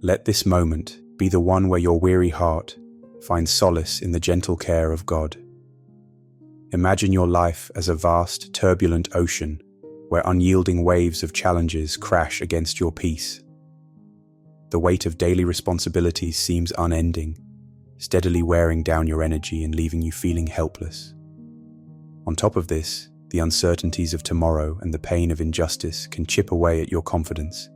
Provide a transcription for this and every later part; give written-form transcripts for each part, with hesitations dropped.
Let this moment be the one where your weary heart finds solace in the gentle care of God. Imagine your life as a vast, turbulent ocean where unyielding waves of challenges crash against your peace. The weight of daily responsibilities seems unending, steadily wearing down your energy and leaving you feeling helpless. On top of this, the uncertainties of tomorrow and the pain of injustice can chip away at your confidence,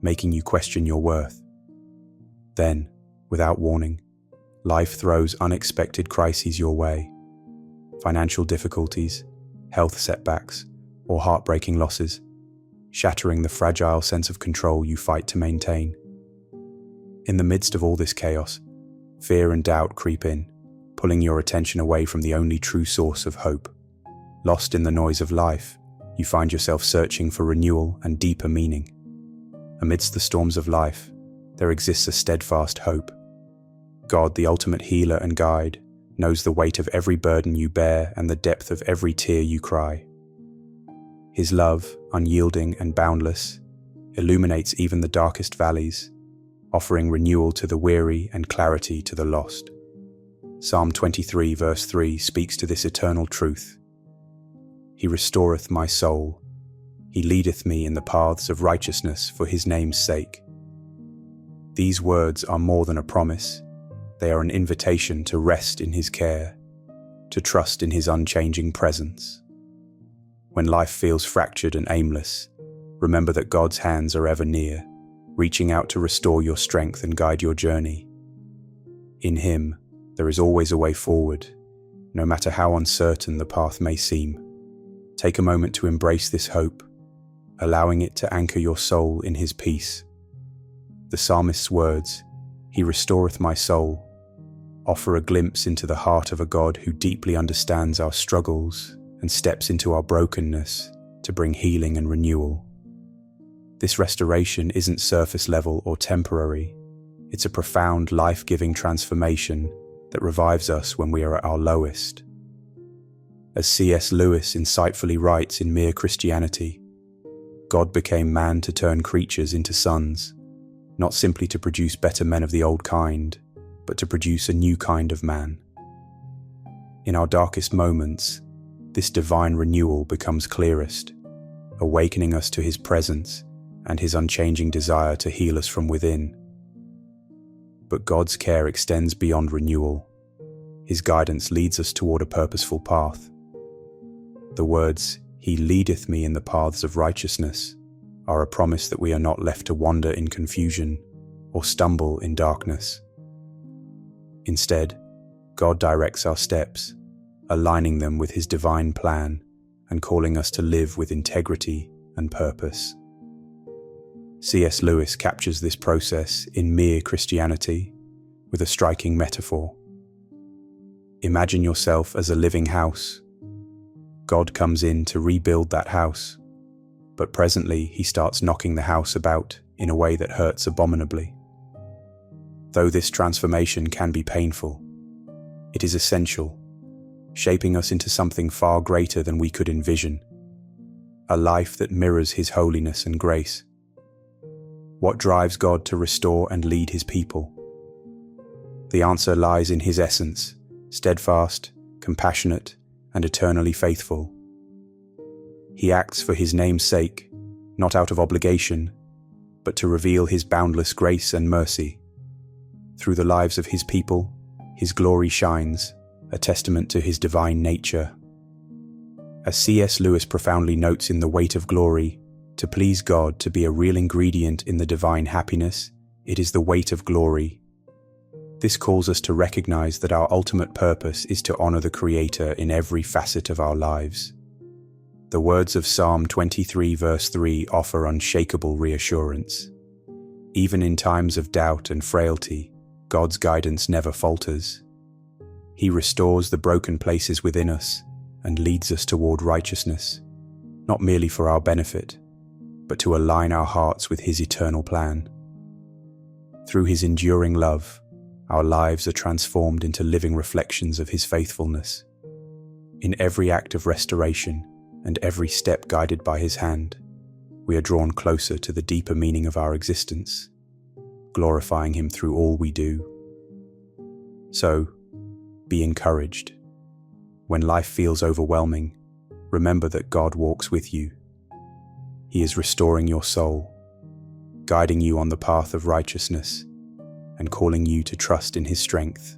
making you question your worth. Then, without warning, life throws unexpected crises your way. Financial difficulties, health setbacks, or heartbreaking losses, shattering the fragile sense of control you fight to maintain. In the midst of all this chaos, fear and doubt creep in, pulling your attention away from the only true source of hope. Lost in the noise of life, you find yourself searching for renewal and deeper meaning. Amidst the storms of life, there exists a steadfast hope. God, the ultimate healer and guide, knows the weight of every burden you bear and the depth of every tear you cry. His love, unyielding and boundless, illuminates even the darkest valleys, offering renewal to the weary and clarity to the lost. Psalm 23 verse 3 speaks to this eternal truth. He restoreth my soul. He leadeth me in the paths of righteousness for his name's sake. These words are more than a promise. They are an invitation to rest in his care, to trust in his unchanging presence. When life feels fractured and aimless, remember that God's hands are ever near, reaching out to restore your strength and guide your journey. In him, there is always a way forward, no matter how uncertain the path may seem. Take a moment to embrace this hope, allowing it to anchor your soul in his peace. The psalmist's words, "He restoreth my soul," offer a glimpse into the heart of a God who deeply understands our struggles and steps into our brokenness to bring healing and renewal. This restoration isn't surface level or temporary. It's a profound, life-giving transformation that revives us when we are at our lowest. As C.S. Lewis insightfully writes in Mere Christianity, God became man to turn creatures into sons, not simply to produce better men of the old kind, but to produce a new kind of man. In our darkest moments, this divine renewal becomes clearest, awakening us to his presence and his unchanging desire to heal us from within. But God's care extends beyond renewal. His guidance leads us toward a purposeful path. The words, "He leadeth me in the paths of righteousness," are a promise that we are not left to wander in confusion or stumble in darkness. Instead, God directs our steps, aligning them with his divine plan and calling us to live with integrity and purpose. C.S. Lewis captures this process in Mere Christianity with a striking metaphor. Imagine yourself as a living house. God comes in to rebuild that house, but presently he starts knocking the house about in a way that hurts abominably. Though this transformation can be painful, it is essential, shaping us into something far greater than we could envision, a life that mirrors his holiness and grace. What drives God to restore and lead his people? The answer lies in his essence, steadfast, compassionate, and eternally faithful. He acts for his name's sake, not out of obligation, but to reveal his boundless grace and mercy. Through the lives of his people, his glory shines, a testament to his divine nature. As C.S. Lewis profoundly notes in The Weight of Glory, to please God to be a real ingredient in the divine happiness, it is the weight of glory. This calls us to recognize that our ultimate purpose is to honor the Creator in every facet of our lives. The words of Psalm 23 verse 3 offer unshakable reassurance. Even in times of doubt and frailty, God's guidance never falters. He restores the broken places within us and leads us toward righteousness, not merely for our benefit, but to align our hearts with his eternal plan. Through his enduring love, our lives are transformed into living reflections of his faithfulness. In every act of restoration and every step guided by his hand, we are drawn closer to the deeper meaning of our existence. glorifying Him through all we do. So, be encouraged. When life feels overwhelming, remember that God walks with you. He is restoring your soul, guiding you on the path of righteousness, and calling you to trust in His strength.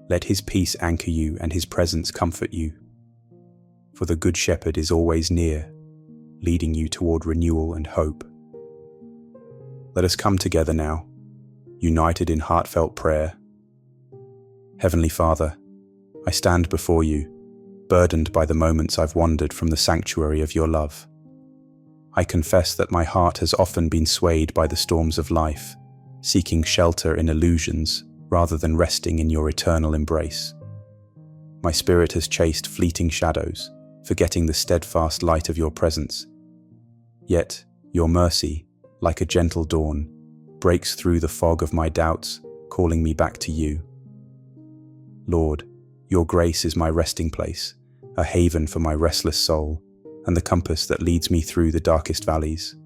Let His peace anchor you and His presence comfort you. For the Good Shepherd is always near, leading you toward renewal and hope. Let us come together now, united in heartfelt prayer. Heavenly Father, I stand before you, burdened by the moments I've wandered from the sanctuary of your love. I confess that my heart has often been swayed by the storms of life, seeking shelter in illusions rather than resting in your eternal embrace. My spirit has chased fleeting shadows, forgetting the steadfast light of your presence. Yet, your mercy, like a gentle dawn, breaks through the fog of my doubts, calling me back to you. Lord, your grace is my resting place, a haven for my restless soul, and the compass that leads me through the darkest valleys.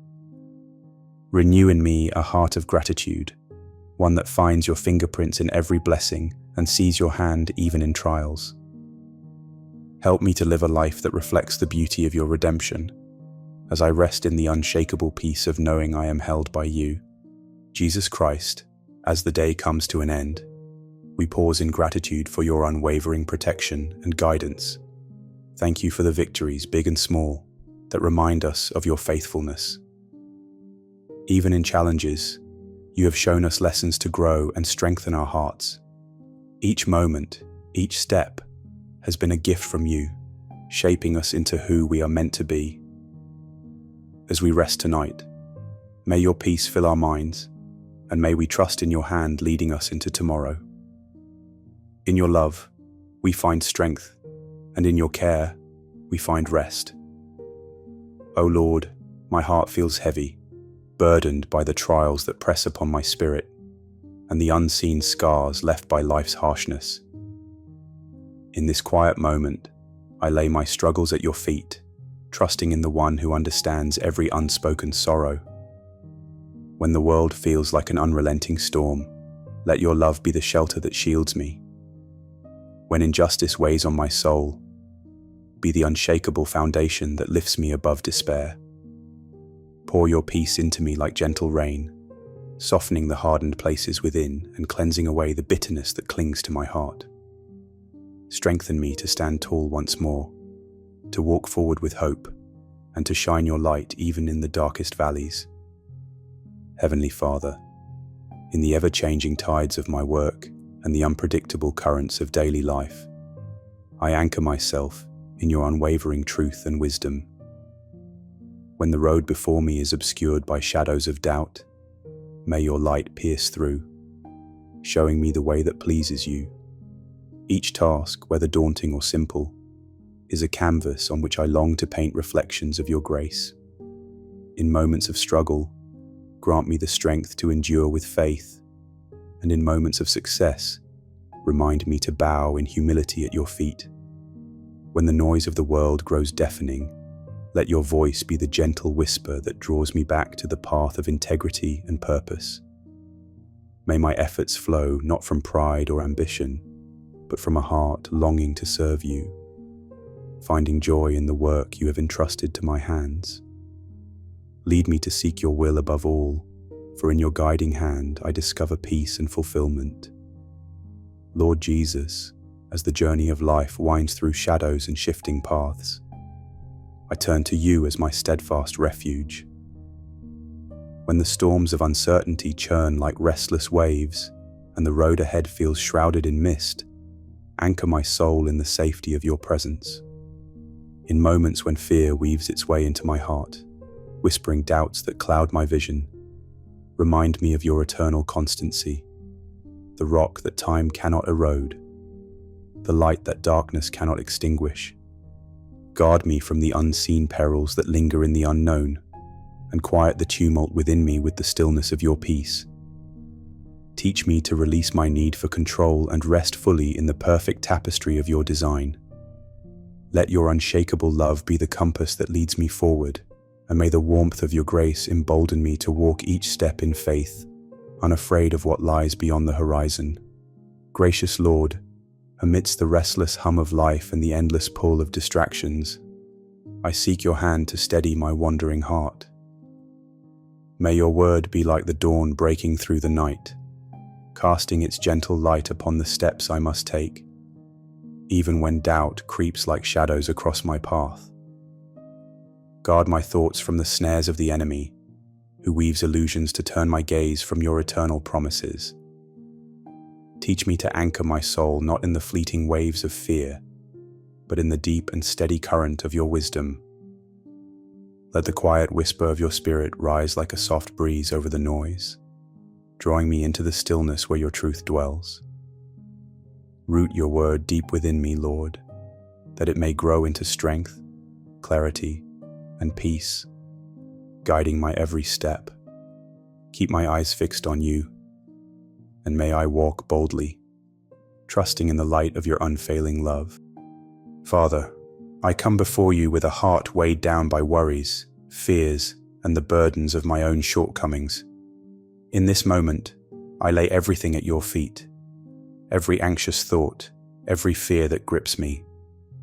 Renew in me a heart of gratitude, one that finds your fingerprints in every blessing and sees your hand even in trials. Help me to live a life that reflects the beauty of your redemption, as I rest in the unshakable peace of knowing I am held by you. Jesus Christ, as the day comes to an end, we pause in gratitude for your unwavering protection and guidance. Thank you for the victories, big and small, that remind us of your faithfulness. Even in challenges, you have shown us lessons to grow and strengthen our hearts. Each moment, each step, has been a gift from you, shaping us into who we are meant to be. As we rest tonight, may your peace fill our minds, and may we trust in your hand leading us into tomorrow. In your love, we find strength, and in your care, we find rest. O Lord, my heart feels heavy, burdened by the trials that press upon my spirit, and the unseen scars left by life's harshness. In this quiet moment, I lay my struggles at your feet, trusting in the one who understands every unspoken sorrow. When the world feels like an unrelenting storm, let your love be the shelter that shields me. When injustice weighs on my soul, be the unshakable foundation that lifts me above despair. Pour your peace into me like gentle rain, softening the hardened places within and cleansing away the bitterness that clings to my heart. Strengthen me to stand tall once more, to walk forward with hope, and to shine your light even in the darkest valleys. Heavenly Father, in the ever-changing tides of my work and the unpredictable currents of daily life, I anchor myself in your unwavering truth and wisdom. When the road before me is obscured by shadows of doubt, may your light pierce through, showing me the way that pleases you. Each task, whether daunting or simple, is a canvas on which I long to paint reflections of your grace. In moments of struggle, grant me the strength to endure with faith, and in moments of success, remind me to bow in humility at your feet. When the noise of the world grows deafening, let your voice be the gentle whisper that draws me back to the path of integrity and purpose. May my efforts flow not from pride or ambition, but from a heart longing to serve you, finding joy in the work you have entrusted to my hands. Lead me to seek your will above all, for in your guiding hand I discover peace and fulfillment. Lord Jesus, as the journey of life winds through shadows and shifting paths, I turn to you as my steadfast refuge. When the storms of uncertainty churn like restless waves, and the road ahead feels shrouded in mist, anchor my soul in the safety of your presence. In moments when fear weaves its way into my heart, whispering doubts that cloud my vision, remind me of your eternal constancy, the rock that time cannot erode, the light that darkness cannot extinguish. Guard me from the unseen perils that linger in the unknown, and quiet the tumult within me with the stillness of your peace. Teach me to release my need for control and rest fully in the perfect tapestry of your design. Let your unshakable love be the compass that leads me forward, and may the warmth of your grace embolden me to walk each step in faith, unafraid of what lies beyond the horizon. Gracious Lord, amidst the restless hum of life and the endless pull of distractions, I seek your hand to steady my wandering heart. May your word be like the dawn breaking through the night, casting its gentle light upon the steps I must take, even when doubt creeps like shadows across my path. Guard my thoughts from the snares of the enemy, who weaves illusions to turn my gaze from your eternal promises. Teach me to anchor my soul not in the fleeting waves of fear, but in the deep and steady current of your wisdom. Let the quiet whisper of your Spirit rise like a soft breeze over the noise, drawing me into the stillness where your truth dwells. Root your word deep within me, Lord, that it may grow into strength, clarity, and peace, guiding my every step. Keep my eyes fixed on you, and may I walk boldly, trusting in the light of your unfailing love. Father, I come before you with a heart weighed down by worries, fears, and the burdens of my own shortcomings. In this moment, I lay everything at your feet, every anxious thought, every fear that grips me,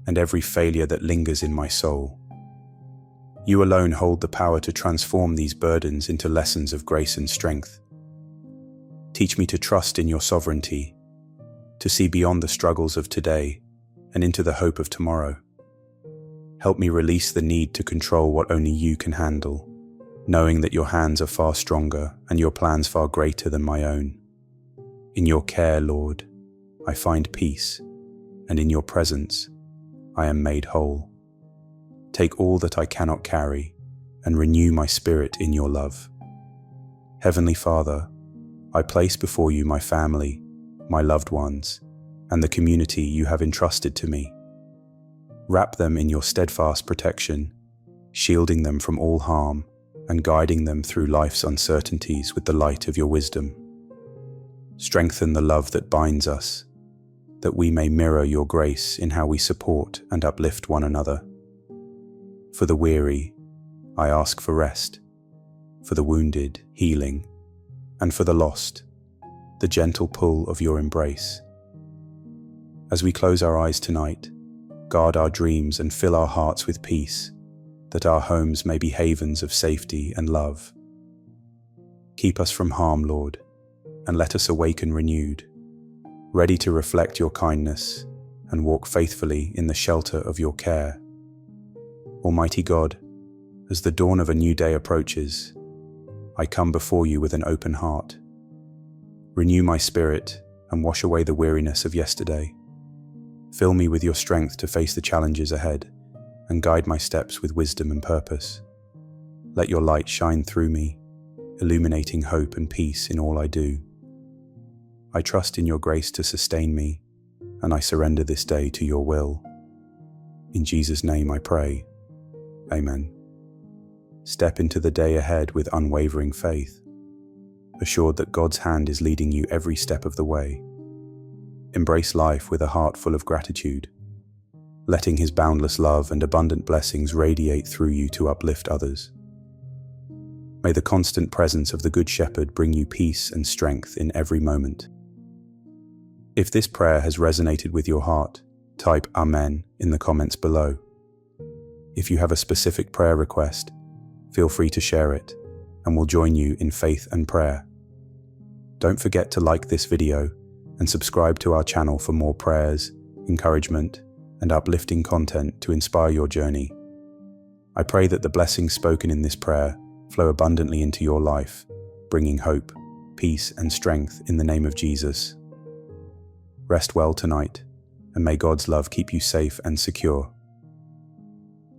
and every failure that lingers in my soul. You alone hold the power to transform these burdens into lessons of grace and strength. Teach me to trust in your sovereignty, to see beyond the struggles of today and into the hope of tomorrow. Help me release the need to control what only you can handle, knowing that your hands are far stronger and your plans far greater than my own. In your care, Lord, I find peace, and in your presence, I am made whole. Take all that I cannot carry and renew my spirit in your love. Heavenly Father, I place before you my family, my loved ones, and the community you have entrusted to me. Wrap them in your steadfast protection, shielding them from all harm and guiding them through life's uncertainties with the light of your wisdom. Strengthen the love that binds us, that we may mirror your grace in how we support and uplift one another. For the weary, I ask for rest, for the wounded, healing, and for the lost, the gentle pull of your embrace. As we close our eyes tonight, guard our dreams and fill our hearts with peace, that our homes may be havens of safety and love. Keep us from harm, Lord, and let us awaken renewed, ready to reflect your kindness and walk faithfully in the shelter of your care. Almighty God, as the dawn of a new day approaches, I come before you with an open heart. Renew my spirit and wash away the weariness of yesterday. Fill me with your strength to face the challenges ahead and guide my steps with wisdom and purpose. Let your light shine through me, illuminating hope and peace in all I do. I trust in your grace to sustain me, and I surrender this day to your will. In Jesus' name I pray. Amen. Step into the day ahead with unwavering faith, assured that God's hand is leading you every step of the way. Embrace life with a heart full of gratitude, letting his boundless love and abundant blessings radiate through you to uplift others. May the constant presence of the Good Shepherd bring you peace and strength in every moment. If this prayer has resonated with your heart, type Amen in the comments below. If you have a specific prayer request, feel free to share it, and we'll join you in faith and prayer. Don't forget to like this video and subscribe to our channel for more prayers, encouragement, and uplifting content to inspire your journey. I pray that the blessings spoken in this prayer flow abundantly into your life, bringing hope, peace, and strength in the name of Jesus. Rest well tonight, and may God's love keep you safe and secure.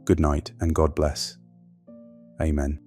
Good night, and God bless. Amen.